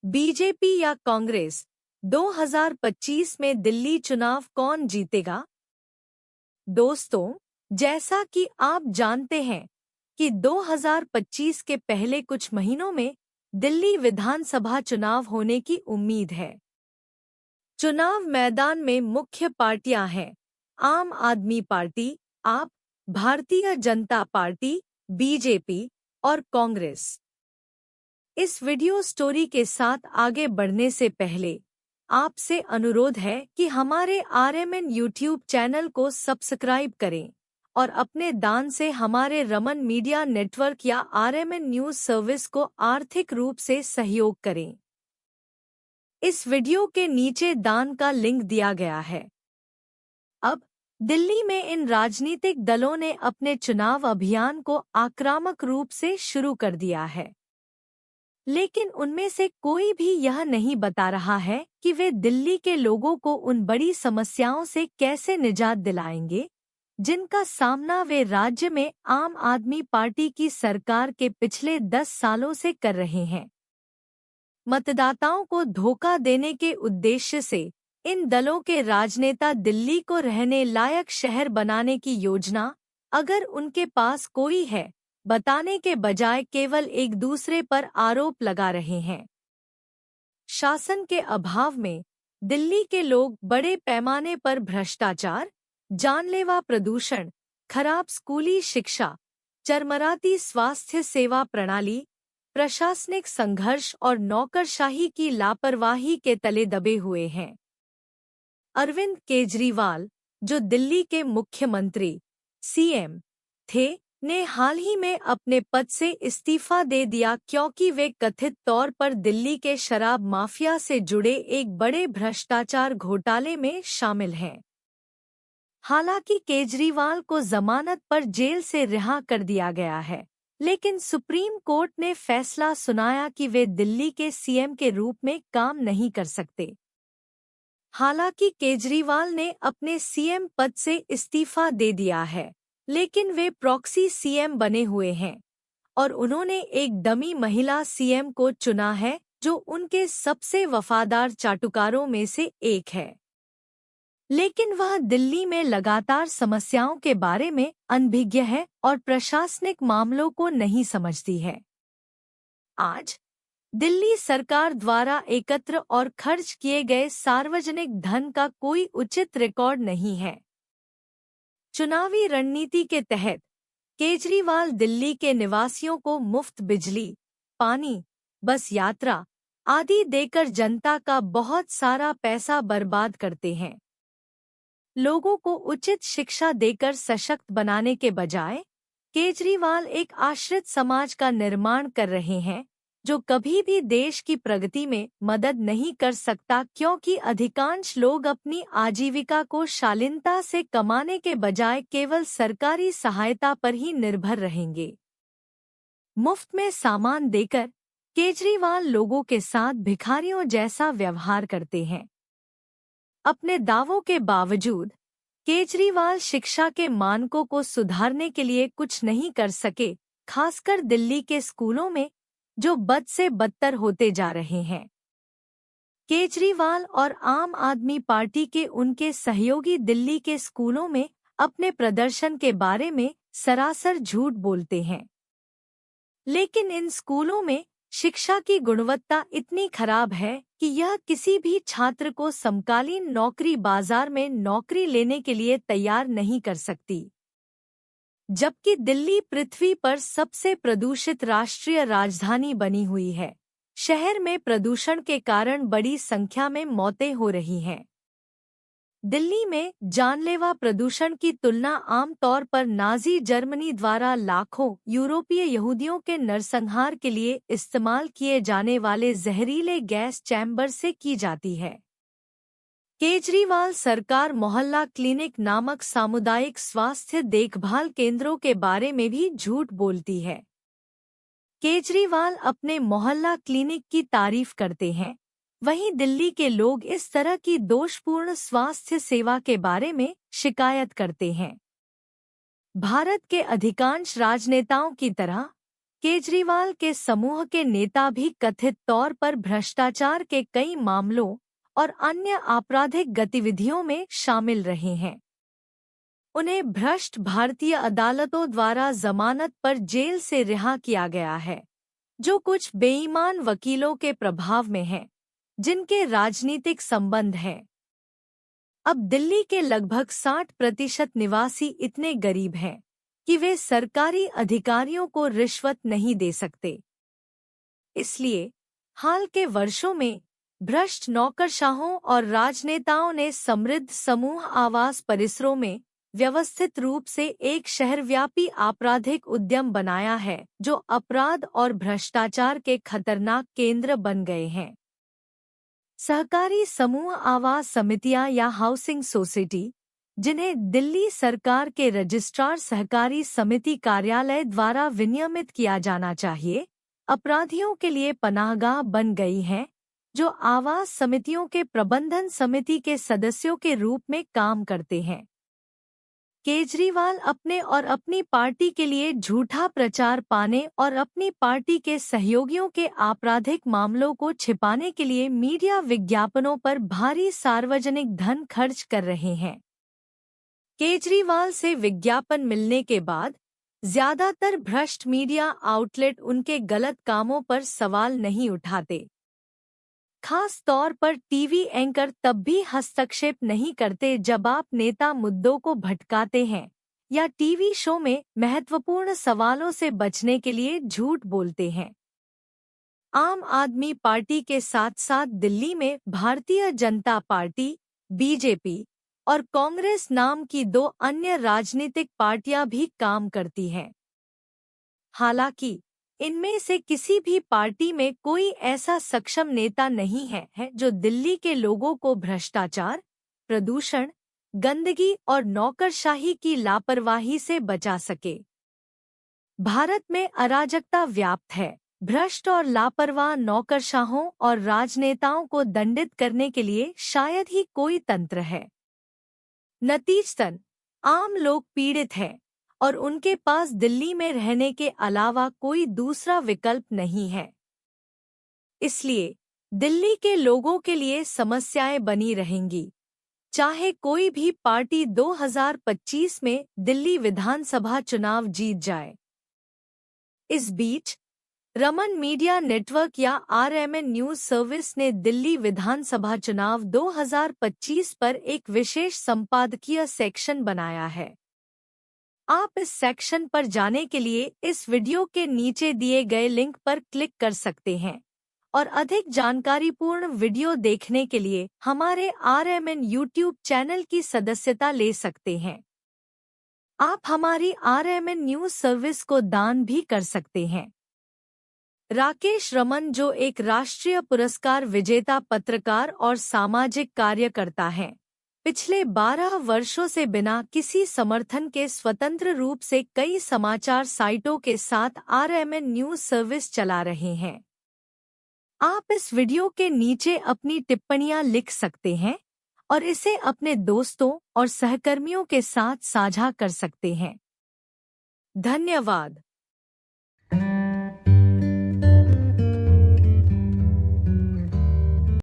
BJP या कांग्रेस 2025 में दिल्ली चुनाव कौन जीतेगा? दोस्तों, जैसा कि आप जानते हैं कि 2025 के पहले कुछ महीनों में दिल्ली विधानसभा चुनाव होने की उम्मीद है। चुनाव मैदान में मुख्य पार्टियां हैं आम आदमी पार्टी, आप, भारतीय जनता पार्टी, बीजेपी और कांग्रेस। इस वीडियो स्टोरी के साथ आगे बढ़ने से पहले आपसे अनुरोध है कि हमारे आरएमएन यूट्यूब चैनल को सब्सक्राइब करें और अपने दान से हमारे रमन मीडिया नेटवर्क या आरएमएन न्यूज सर्विस को आर्थिक रूप से सहयोग करें। इस वीडियो के नीचे दान का लिंक दिया गया है। अब दिल्ली में इन राजनीतिक दलों ने अपने चुनाव अभियान को आक्रामक रूप से शुरू कर दिया है, लेकिन उनमें से कोई भी यह नहीं बता रहा है कि वे दिल्ली के लोगों को उन बड़ी समस्याओं से कैसे निजात दिलाएंगे जिनका सामना वे राज्य में आम आदमी पार्टी की सरकार के पिछले 10 सालों से कर रहे हैं। मतदाताओं को धोखा देने के उद्देश्य से इन दलों के राजनेता दिल्ली को रहने लायक शहर बनाने की योजना, अगर उनके पास कोई है, बताने के बजाय केवल एक दूसरे पर आरोप लगा रहे हैं। शासन के अभाव में दिल्ली के लोग बड़े पैमाने पर भ्रष्टाचार, जानलेवा प्रदूषण, खराब स्कूली शिक्षा, चरमराती स्वास्थ्य सेवा प्रणाली, प्रशासनिक संघर्ष और नौकरशाही की लापरवाही के तले दबे हुए हैं। अरविंद केजरीवाल, जो दिल्ली के मुख्यमंत्री सीएम थे, ने हाल ही में अपने पद से इस्तीफा दे दिया क्योंकि वे कथित तौर पर दिल्ली के शराब माफिया से जुड़े एक बड़े भ्रष्टाचार घोटाले में शामिल हैं। हालांकि केजरीवाल को जमानत पर जेल से रिहा कर दिया गया है, लेकिन सुप्रीम कोर्ट ने फैसला सुनाया कि वे दिल्ली के सीएम के रूप में काम नहीं कर सकते। हालांकि केजरीवाल ने अपने सीएम पद से इस्तीफा दे दिया है, लेकिन वे प्रॉक्सी सीएम बने हुए हैं और उन्होंने एक डमी महिला सीएम को चुना है जो उनके सबसे वफादार चाटुकारों में से एक है। लेकिन वह दिल्ली में लगातार समस्याओं के बारे में अनभिज्ञ है और प्रशासनिक मामलों को नहीं समझती है। आज दिल्ली सरकार द्वारा एकत्र और खर्च किए गए सार्वजनिक धन का कोई उचित रिकॉर्ड नहीं है। चुनावी रणनीति के तहत केजरीवाल दिल्ली के निवासियों को मुफ्त बिजली, पानी, बस यात्रा आदि देकर जनता का बहुत सारा पैसा बर्बाद करते हैं। लोगों को उचित शिक्षा देकर सशक्त बनाने के बजाय केजरीवाल एक आश्रित समाज का निर्माण कर रहे हैं जो कभी भी देश की प्रगति में मदद नहीं कर सकता, क्योंकि अधिकांश लोग अपनी आजीविका को शालीनता से कमाने के बजाय केवल सरकारी सहायता पर ही निर्भर रहेंगे। मुफ्त में सामान देकर केजरीवाल लोगों के साथ भिखारियों जैसा व्यवहार करते हैं। अपने दावों के बावजूद केजरीवाल शिक्षा के मानकों को सुधारने के लिए कुछ नहीं कर सके, खासकर दिल्ली के स्कूलों में जो बद से बदतर होते जा रहे हैं। केजरीवाल और आम आदमी पार्टी के उनके सहयोगी दिल्ली के स्कूलों में अपने प्रदर्शन के बारे में सरासर झूठ बोलते हैं, लेकिन इन स्कूलों में शिक्षा की गुणवत्ता इतनी खराब है कि यह किसी भी छात्र को समकालीन नौकरी बाजार में नौकरी लेने के लिए तैयार नहीं कर सकती। जबकि दिल्ली पृथ्वी पर सबसे प्रदूषित राष्ट्रीय राजधानी बनी हुई है, शहर में प्रदूषण के कारण बड़ी संख्या में मौतें हो रही हैं। दिल्ली में जानलेवा प्रदूषण की तुलना आमतौर पर नाजी जर्मनी द्वारा लाखों यूरोपीय यहूदियों के नरसंहार के लिए इस्तेमाल किए जाने वाले जहरीले गैस चैम्बर से की जाती है। केजरीवाल सरकार मोहल्ला क्लिनिक नामक सामुदायिक स्वास्थ्य देखभाल केंद्रों के बारे में भी झूठ बोलती है। केजरीवाल अपने मोहल्ला क्लिनिक की तारीफ करते हैं, वहीं दिल्ली के लोग इस तरह की दोषपूर्ण स्वास्थ्य सेवा के बारे में शिकायत करते हैं। भारत के अधिकांश राजनेताओं की तरह केजरीवाल के समूह के नेता भी कथित तौर पर भ्रष्टाचार के कई मामलों और अन्य आपराधिक गतिविधियों में शामिल रहे हैं। उन्हें भ्रष्ट भारतीय अदालतों द्वारा जमानत पर जेल से रिहा किया गया है, जो कुछ बेईमान वकीलों के प्रभाव में है, जिनके राजनीतिक संबंध हैं। अब दिल्ली के लगभग 60% निवासी इतने गरीब हैं कि वे सरकारी अधिकारियों को रिश्वत नहीं दे सकते। इसलिए हाल के वर्षों में भ्रष्ट नौकरशाहों और राजनेताओं ने समृद्ध समूह आवास परिसरों में व्यवस्थित रूप से एक शहरव्यापी आपराधिक उद्यम बनाया है, जो अपराध और भ्रष्टाचार के खतरनाक केंद्र बन गए हैं। सहकारी समूह आवास समितियां या हाउसिंग सोसाइटी, जिन्हें दिल्ली सरकार के रजिस्ट्रार सहकारी समिति कार्यालय द्वारा विनियमित किया जाना चाहिए, अपराधियों के लिए पनाहगाह बन गई हैं, जो आवास समितियों के प्रबंधन समिति के सदस्यों के रूप में काम करते हैं। केजरीवाल अपने और अपनी पार्टी के लिए झूठा प्रचार पाने और अपनी पार्टी के सहयोगियों के आपराधिक मामलों को छिपाने के लिए मीडिया विज्ञापनों पर भारी सार्वजनिक धन खर्च कर रहे हैं। केजरीवाल से विज्ञापन मिलने के बाद ज्यादातर भ्रष्ट मीडिया आउटलेट उनके गलत कामों पर सवाल नहीं उठाते। खास तौर पर टीवी एंकर तब भी हस्तक्षेप नहीं करते जब आप नेता मुद्दों को भटकाते हैं या टीवी शो में महत्वपूर्ण सवालों से बचने के लिए झूठ बोलते हैं। आम आदमी पार्टी के साथ साथ दिल्ली में भारतीय जनता पार्टी, बीजेपी और कांग्रेस नाम की 2 अन्य राजनीतिक पार्टियां भी काम करती हैं। हालांकि इनमें से किसी भी पार्टी में कोई ऐसा सक्षम नेता नहीं है जो दिल्ली के लोगों को भ्रष्टाचार, प्रदूषण, गंदगी और नौकरशाही की लापरवाही से बचा सके। भारत में अराजकता व्याप्त है। भ्रष्ट और लापरवाह नौकरशाहों और राजनेताओं को दंडित करने के लिए शायद ही कोई तंत्र है। नतीजतन आम लोग पीड़ित हैं और उनके पास दिल्ली में रहने के अलावा कोई दूसरा विकल्प नहीं है। इसलिए दिल्ली के लोगों के लिए समस्याएं बनी रहेंगी, चाहे कोई भी पार्टी 2025 में दिल्ली विधानसभा चुनाव जीत जाए। इस बीच रमन मीडिया नेटवर्क या RMN न्यूज सर्विस ने दिल्ली विधानसभा चुनाव 2025 पर एक विशेष संपादकीय सेक्शन बनाया है। आप इस सेक्शन पर जाने के लिए इस वीडियो के नीचे दिए गए लिंक पर क्लिक कर सकते हैं और अधिक जानकारीपूर्ण वीडियो देखने के लिए हमारे RMN YouTube चैनल की सदस्यता ले सकते हैं। आप हमारी RMN न्यूज सर्विस को दान भी कर सकते हैं। राकेश रमन, जो एक राष्ट्रीय पुरस्कार विजेता पत्रकार और सामाजिक कार्यकर्ता हैं, पिछले 12 वर्षों से बिना किसी समर्थन के स्वतंत्र रूप से कई समाचार साइटों के साथ RMN न्यूज सर्विस चला रहे हैं। आप इस वीडियो के नीचे अपनी टिप्पणियां लिख सकते हैं और इसे अपने दोस्तों और सहकर्मियों के साथ साझा कर सकते हैं। धन्यवाद।